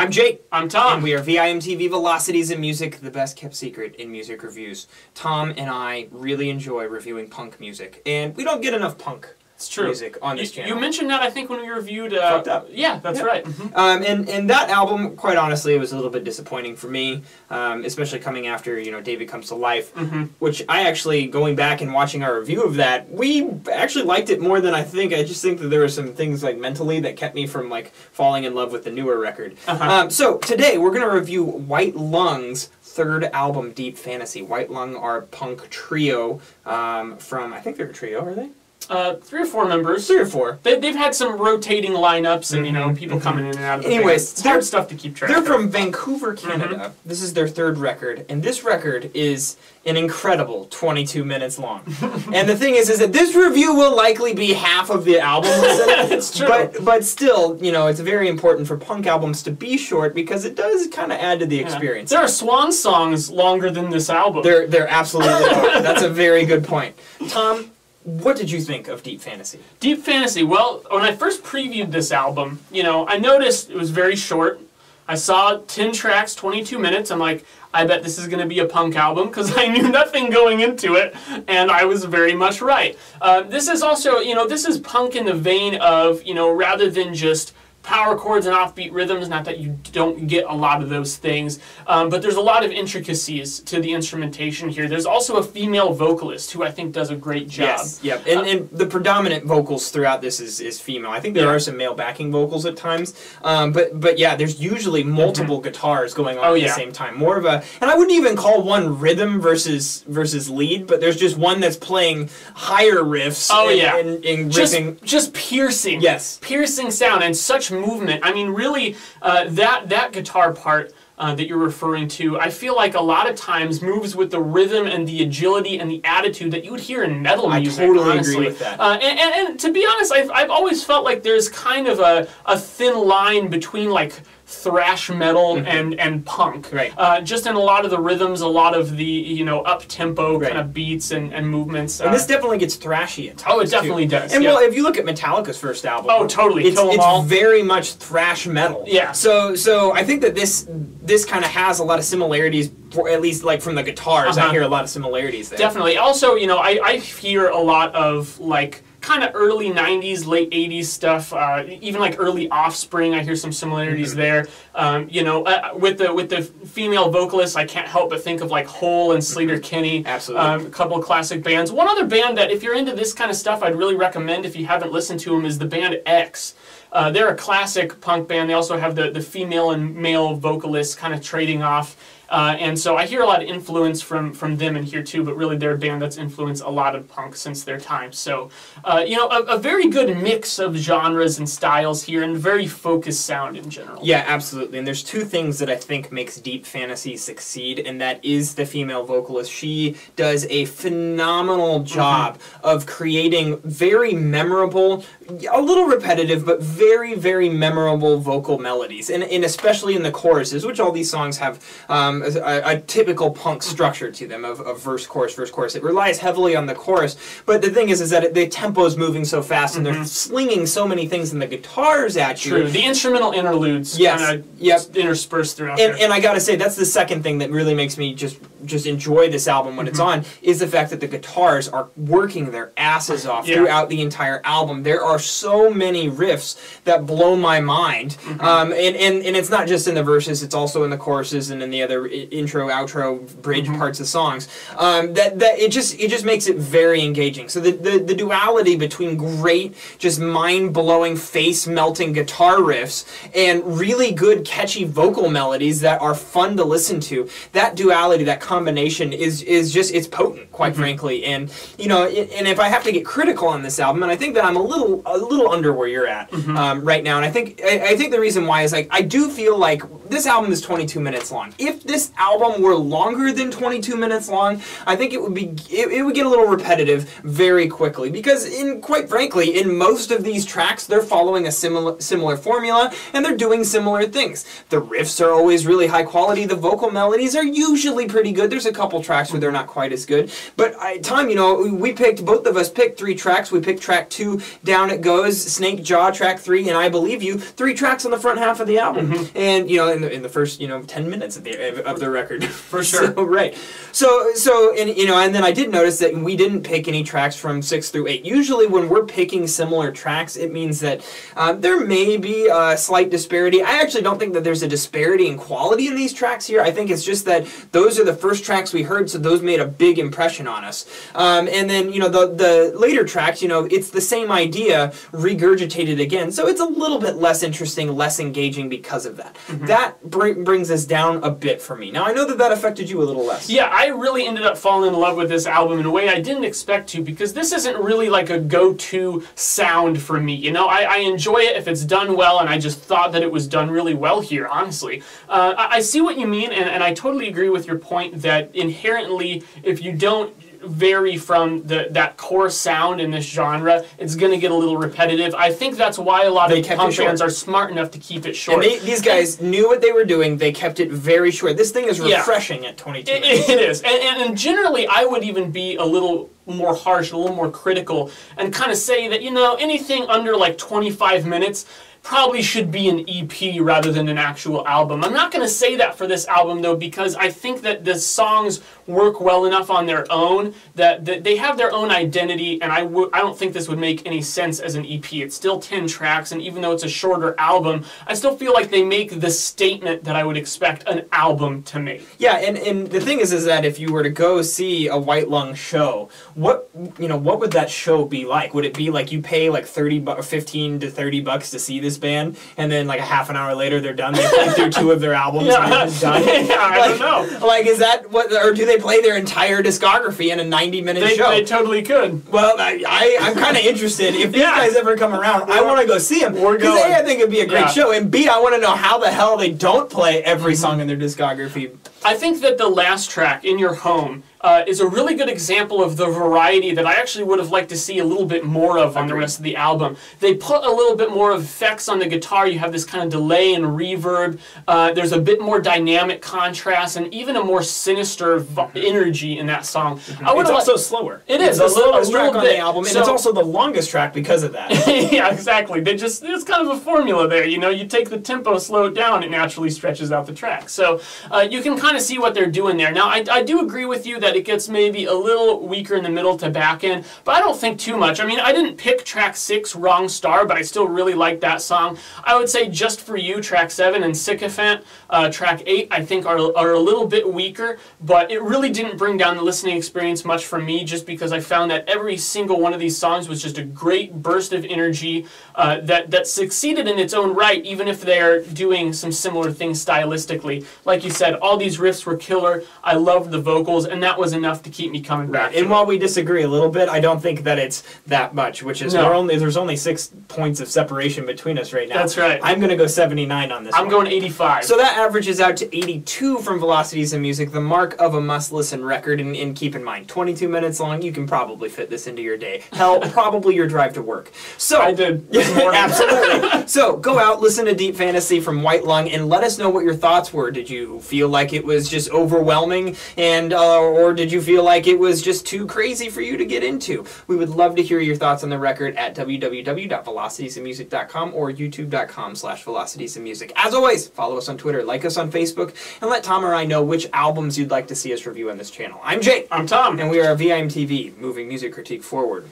I'm Jake. I'm Tom. And we are VIMTV Velocities in Music, the best kept secret in music reviews. Tom and I really enjoy reviewing punk music, and we don't get enough punk music on this channel. You mentioned that, I think, when we reviewed... Fucked Up. Yeah, that's right. And that album, quite honestly, it was a little bit disappointing for me, especially coming after, David Comes to Life, which I actually, going back and watching our review of that, we actually liked it more than I think. I just think that there were some things, like, mentally that kept me from, like, falling in love with the newer record. So, today, we're going to review White Lung's third album, Deep Fantasy. White Lung are a punk trio from, I think they're a trio, are they? 3 or 4 members. 3 or 4. They've had some rotating lineups and, people coming in and out of the Anyways, band. It's hard stuff to keep track of. They're from Vancouver, Canada. This is their third record, and this record is an incredible 22 minutes long. And the thing is that this review will likely be half of the album. It's true. But still, it's very important for punk albums to be short because it does kind of add to the experience. There are swan songs longer than this album. There absolutely are. That's a very good point. Tom, what did you think of Deep Fantasy? Deep Fantasy, well, when I first previewed this album, I noticed it was very short. I saw 10 tracks, 22 minutes. I'm like, I bet this is going to be a punk album because I knew nothing going into it, and I was very much right. This is also, this is punk in the vein of, rather than just power chords and offbeat rhythms, not that you don't get a lot of those things, but there's a lot of intricacies to the instrumentation here. There's also a female vocalist who I think does a great job. Yes, yep. And the predominant vocals throughout this is female. I think there are some male backing vocals at times, but yeah, there's usually multiple guitars going on at the same time. More of a, and I wouldn't even call one rhythm versus lead, but there's just one that's playing higher riffs. And riffing. Just piercing. Yes. Piercing sound and such movement. I mean, really, that guitar part that you're referring to, I feel like a lot of times moves with the rhythm and the agility and the attitude that you would hear in metal music. I totally honestly agree with that. And to be honest, I've always felt like there's kind of a thin line between like thrash metal and punk. Right. Just in a lot of the rhythms, a lot of the up-tempo kind of beats and movements. And this definitely gets thrashy at times. Oh, it definitely does. And well, if you look at Metallica's first album, oh, totally, it's very much thrash metal. Yeah. So I think that this kind of has a lot of similarities, at least like from the guitars. I hear a lot of similarities there. Definitely. Also, I hear a lot of like kind of early 90s, late 80s stuff, even like early Offspring, I hear some similarities there. With the female vocalists, I can't help but think of like Hole and Sleater Kinney. Absolutely. A couple of classic bands. One other band that, if you're into this kind of stuff, I'd really recommend if you haven't listened to them is the band X. They're a classic punk band. They also have the female and male vocalists kind of trading off. And so I hear a lot of influence from them in here too, but really they're a band that's influenced a lot of punk since their time. So, a very good mix of genres and styles here, and very focused sound in general. Yeah, absolutely. And there's 2 things that I think makes Deep Fantasy succeed, and that is the female vocalist. She does a phenomenal job of creating very memorable, a little repetitive, but very, very memorable vocal melodies, and especially in the choruses, which all these songs have a typical punk structure to them of verse, chorus, verse, chorus. It relies heavily on the chorus, but the thing is that the tempo is moving so fast, and they're slinging so many things in the guitars at you. True. The instrumental interludes kind of interspersed throughout there. And I gotta say, that's the second thing that really makes me just enjoy this album when it's on, is the fact that the guitars are working their asses off throughout the entire album. There are so many riffs that blow my mind, and it's not just in the verses, it's also in the choruses and in the other intro, outro, bridge parts of songs. That it just makes it very engaging. So the duality between great, just mind-blowing, face-melting guitar riffs and really good, catchy vocal melodies that are fun to listen to, that duality, that combination is just, it's potent, quite frankly. And and if I have to get critical on this album, and I think that I'm a little under where you're at right now, and I think the reason why is, like, I do feel like this album is 22 minutes long. If this album were longer than 22 minutes long, I think it would get a little repetitive very quickly, because quite frankly, in most of these tracks, they're following a similar formula, and they're doing similar things. The riffs are always really high quality, the vocal melodies are usually pretty good. There's a couple tracks where they're not quite as good, but Tom, both of us picked 3 tracks. We picked track 2 down it goes, Snake Jaw, track 3, and I Believe You, 3 tracks on the front half of the album. And, you know, in the first, you know, 10 minutes of the record. For sure. So, right. So, and, you know, and then I did notice that we didn't pick any tracks from 6 through 8. Usually when we're picking similar tracks, it means that there may be a slight disparity. I actually don't think that there's a disparity in quality in these tracks here. I think it's just that those are the first tracks we heard, so those made a big impression on us. And then, you know, the later tracks, you know, it's the same idea regurgitated again, so it's a little bit less interesting, less engaging because of that. That brings us down a bit for me. Now, I know that that affected you a little less. Yeah, I really ended up falling in love with this album in a way I didn't expect to, because this isn't really like a go-to sound for me. You know, I enjoy it if it's done well, and I just thought that it was done really well here, honestly. I see what you mean, and I totally agree with your point that inherently, if you don't vary from that core sound in this genre, it's going to get a little repetitive. I think that's why a lot of punk bands are smart enough to keep it short. And these guys knew what they were doing. They kept it very short. This thing is refreshing at 22 minutes. It is. And generally, I would even be a little more harsh, a little more critical, and kind of say that, you know, anything under like 25 minutes probably should be an EP rather than an actual album. I'm not going to say that for this album, though, because I think that the songs work well enough on their own, that they have their own identity, and I don't think this would make any sense as an EP. It's still 10 tracks, and even though it's a shorter album, I still feel like they make the statement that I would expect an album to make. Yeah, and the thing is that if you were to go see a White Lung show, what would that show be like? Would it be like you pay like 15 to 30 bucks to see this band, and then like a half an hour later they're done, they play through 2 of their albums and they're just done? I don't know. Like, is that what, or do they play their entire discography in a 90-minute show? They totally could. Well, I'm kind of interested. If these guys ever come around, I want to go see them. Because A, I think it'd be a great show, and B, I want to know how the hell they don't play every song in their discography. I think that the last track, In Your Home, is a really good example of the variety that I actually would have liked to see a little bit more of on the rest of the album. They put a little bit more of effects on the guitar. You have this kind of delay and reverb. There's a bit more dynamic contrast and even a more sinister energy in that song. It's also slower. It is. It's the slowest track on bit. the album, and it's also the longest track because of that. Yeah, exactly. It's kind of a formula there. You know, you take the tempo, slow it down, it naturally stretches out the track. So you can kind of see what they're doing there. Now, I do agree with you that it gets maybe a little weaker in the middle to back end, but I don't think too much. I mean, I didn't pick track 6, Wrong Star, but I still really like that song. I would say Just For You, track 7, and Sycophant, track 8, I think are a little bit weaker, but it really didn't bring down the listening experience much for me, just because I found that every single one of these songs was just a great burst of energy that succeeded in its own right, even if they're doing some similar things stylistically. Like you said, all these riffs were killer. I loved the vocals, and that was enough to keep me coming back. And while we disagree a little bit, I don't think that it's that much, which is there's only 6 points of separation between us right now. That's right. I'm going to go 79 on this one. I'm going 85. So that averages out to 82 from Velocities in Music, the mark of a must-listen record. And keep in mind, 22 minutes long, you can probably fit this into your day. Hell, probably your drive to work. So I did this morning. Absolutely. So go out, listen to Deep Fantasy from White Lung, and let us know what your thoughts were. Did you feel like it was just overwhelming, and or did you feel like it was just too crazy for you to get into? We would love to hear your thoughts on the record at www.velocitiesandmusic.com or youtube.com/velocitiesandmusic. As always, follow us on Twitter, like us on Facebook, and let Tom or I know which albums you'd like to see us review on this channel. I'm Jake. I'm Tom. And we are VIMTV, moving music critique forward.